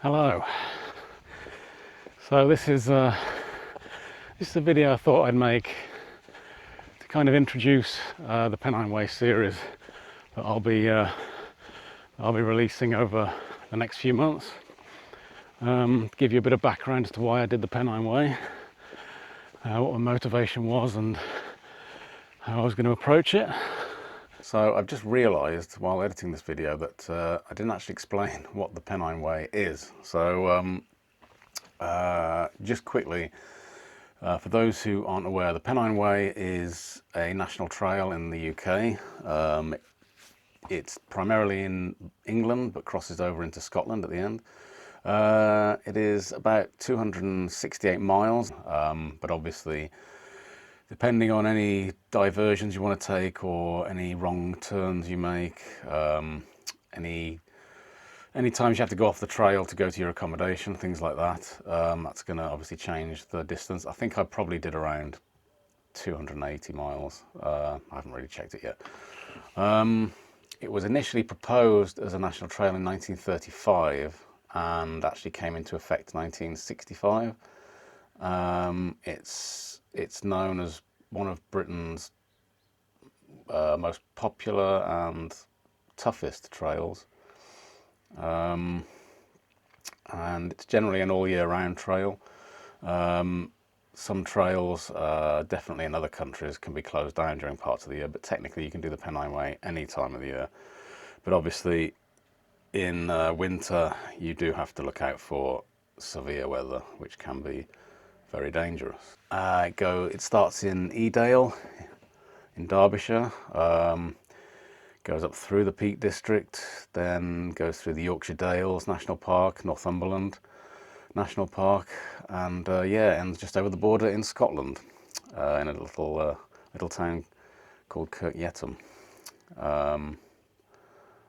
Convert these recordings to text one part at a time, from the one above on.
Hello. So this is a video I thought I'd make to kind of introduce the Pennine Way series that I'll be releasing over the next few months. Give you a bit of background as to why I did the Pennine Way, what my motivation was, and how I was going to approach it. So I've just realised while editing this video that I didn't actually explain what the Pennine Way is. So just quickly, for those who aren't aware, the Pennine Way is a national trail in the UK. It's primarily in England but crosses over into Scotland at the end. It is about 268 miles, but obviously depending on any diversions you want to take or any wrong turns you make, any times you have to go off the trail to go to your accommodation, things like that, that's going to obviously change the distance. I think I probably did around 280 miles. I haven't really checked it yet. It was initially proposed as a national trail in 1935 and actually came into effect in 1965. It's known as one of Britain's most popular and toughest trails. And it's generally an all year round trail. Some trails, definitely in other countries, can be closed down during parts of the year, but technically you can do the Pennine Way any time of the year. But obviously in winter you do have to look out for severe weather, which can be very dangerous. It starts in Edale in Derbyshire, goes up through the Peak District, then goes through the Yorkshire Dales National Park, Northumberland National Park, and ends just over the border in Scotland, in a little town called Kirk Yetholm. So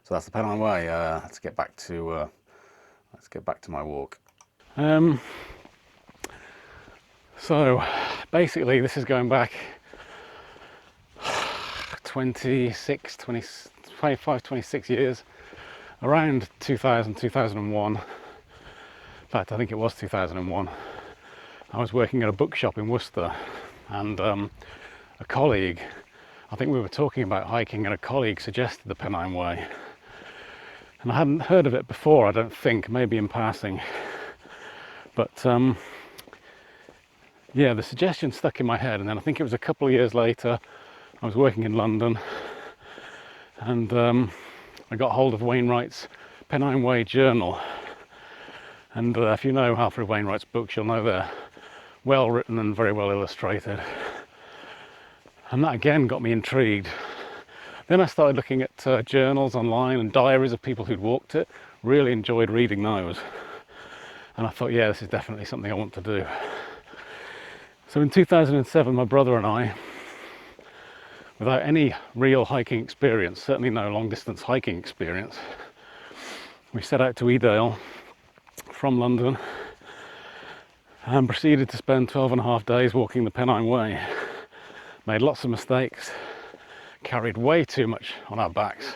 that's the Pennine Way. Let's get back to my walk. So basically this is going back 25, 26 years, around 2000, 2001. In fact, I think it was 2001. I was working at a bookshop in Worcester, and a colleague, I think we were talking about hiking, and a colleague suggested the Pennine Way. And I hadn't heard of it before, I don't think, maybe in passing. But the suggestion stuck in my head, and then I think it was a couple of years later, I was working in London, and I got hold of Wainwright's Pennine Way journal. And if you know Alfred Wainwright's books, you'll know they're well written and very well illustrated. And that again got me intrigued. Then I started looking at journals online and diaries of people who'd walked it. Really enjoyed reading those. And I thought, yeah, this is definitely something I want to do. So in 2007, my brother and I, without any real hiking experience, certainly no long distance hiking experience, we set out to Edale from London and proceeded to spend 12.5 days walking the Pennine Way. Made lots of mistakes, carried way too much on our backs,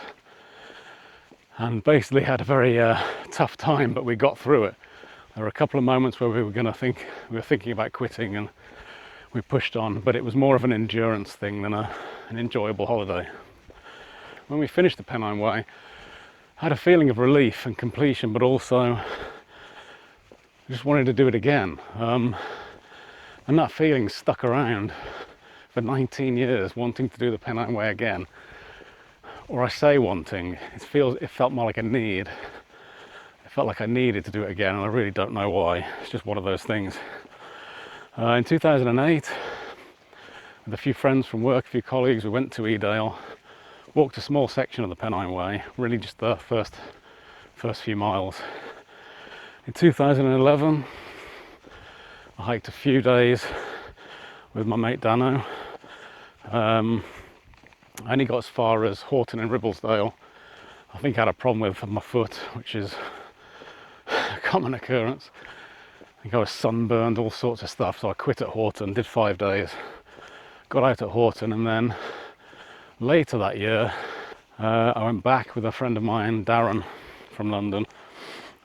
and basically had a very tough time, but we got through it. There were a couple of moments where we were thinking about quitting, and we pushed on, but it was more of an endurance thing than an enjoyable holiday. When we finished the Pennine Way, I had a feeling of relief and completion, but also I just wanted to do it again. And that feeling stuck around for 19 years, wanting to do the Pennine Way again. Or I say wanting, it felt more like a need. It felt like I needed to do it again, and I really don't know why. It's just one of those things. In 2008, with a few friends from work, a few colleagues, we went to Edale, walked a small section of the Pennine Way, really just the first few miles. In 2011, I hiked a few days with my mate Dano. I only got as far as Horton in Ribblesdale. I think I had a problem with my foot, which is a common occurrence. I think I was sunburned, all sorts of stuff, so I quit at Horton, did 5 days, got out at Horton, and then later that year I went back with a friend of mine, Darren, from London,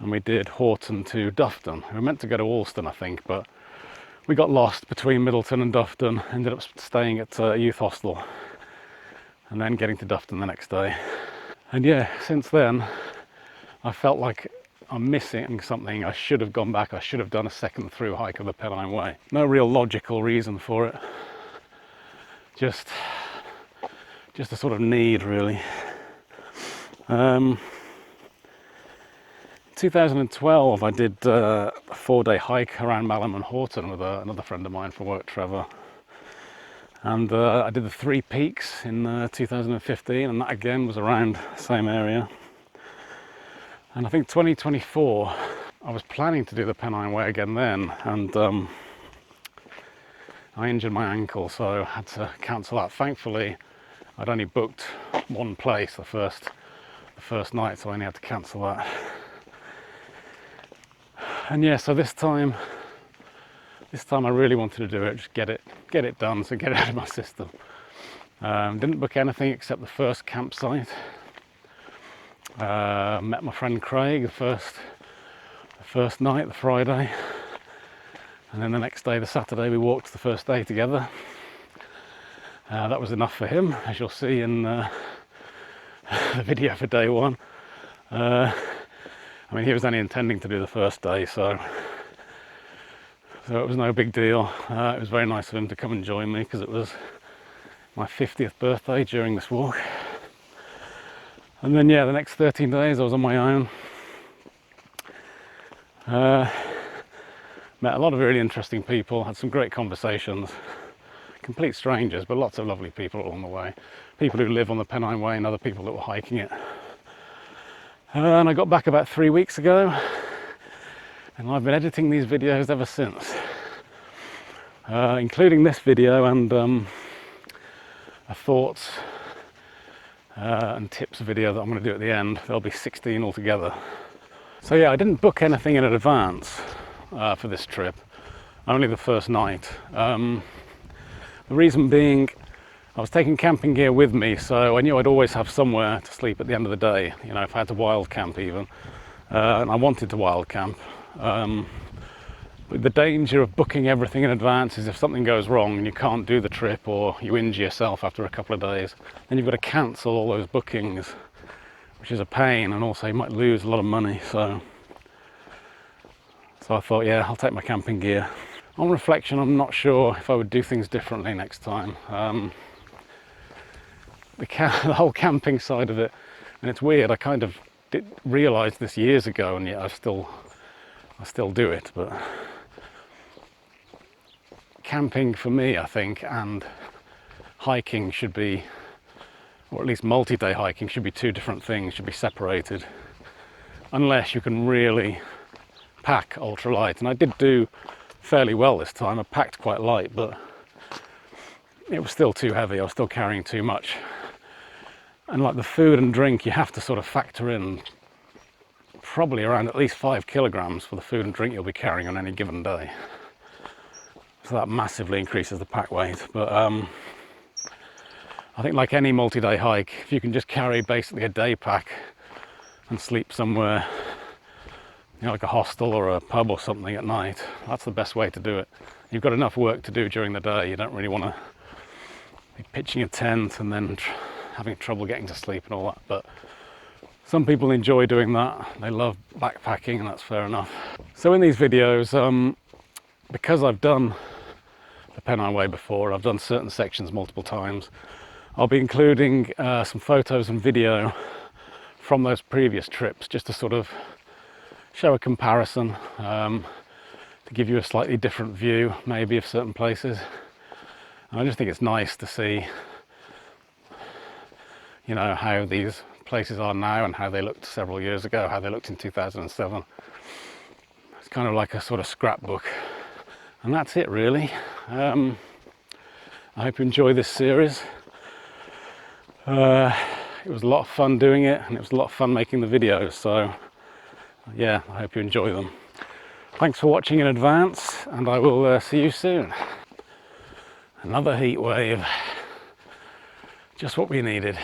and we did Horton to Dufton. We were meant to go to Alston, I think, but we got lost between Middleton and Dufton, ended up staying at a youth hostel and then getting to Dufton the next day. And yeah, since then I felt like I'm missing something. I should have gone back. I should have done a second through hike of the Pennine Way. No real logical reason for it, just a sort of need, really. 2012 I did a 4-day hike around Malham and Horton with another friend of mine from work, Trevor, and I did the 3 peaks in 2015, and that again was around the same area. And I think 2024 I was planning to do the Pennine Way again then, and I injured my ankle, so I had to cancel that. Thankfully I'd only booked one place the first night, so I only had to cancel that. And yeah, so this time I really wanted to do it, just get it done, so get it out of my system. Didn't book anything except the first campsite. Met my friend Craig the first night, the Friday, and then the next day, the Saturday, we walked the first day together. That was enough for him, as you'll see in the video for day 1. I mean, he was only intending to do the first day, so it was no big deal. It was very nice of him to come and join me, because it was my 50th birthday during this walk. And then yeah, the next 13 days I was on my own. Met a lot of really interesting people, had some great conversations. Complete strangers, but lots of lovely people along the way. People who live on the Pennine Way and other people that were hiking it. And I got back about 3 weeks ago, and I've been editing these videos ever since, including this video and a thoughts and tips video that I'm going to do at the end. There'll be 16 altogether. So yeah, I didn't book anything in advance for this trip, only the first night. The reason being, I was taking camping gear with me, so I knew I'd always have somewhere to sleep at the end of the day, you know, if I had to wild camp even. And I wanted to wild camp. But the danger of booking everything in advance is if something goes wrong and you can't do the trip, or you injure yourself after a couple of days, then you've got to cancel all those bookings, which is a pain, and also you might lose a lot of money. So I thought, yeah, I'll take my camping gear. On reflection, I'm not sure if I would do things differently next time. The whole camping side of it, and it's weird, I kind of realised this years ago, and yet I still do it. But camping for me, I think, and hiking should be, or at least multi-day hiking should be 2 different things, should be separated, unless you can really pack ultralight. And I did do fairly well this time. I packed quite light, but it was still too heavy. I was still carrying too much. And like the food and drink, you have to sort of factor in probably around at least 5 kilograms for the food and drink you'll be carrying on any given day. So that massively increases the pack weight. But I think like any multi-day hike, if you can just carry basically a day pack and sleep somewhere, you know, like a hostel or a pub or something at night, that's the best way to do it. You've got enough work to do during the day. You don't really want to be pitching a tent and then having trouble getting to sleep and all that. But some people enjoy doing that. They love backpacking, and that's fair enough. So in these videos, because I've done the Pennine Way before, I've done certain sections multiple times, I'll be including some photos and video from those previous trips, just to sort of show a comparison, to give you a slightly different view maybe of certain places. And I just think it's nice to see, you know, how these places are now and how they looked several years ago, how they looked in 2007. It's kind of like a sort of scrapbook. And that's it, really. I hope you enjoy this series. It was a lot of fun doing it, and it was a lot of fun making the videos, so yeah, I hope you enjoy them. Thanks for watching in advance, and I will see you soon. Another heat wave, just what we needed.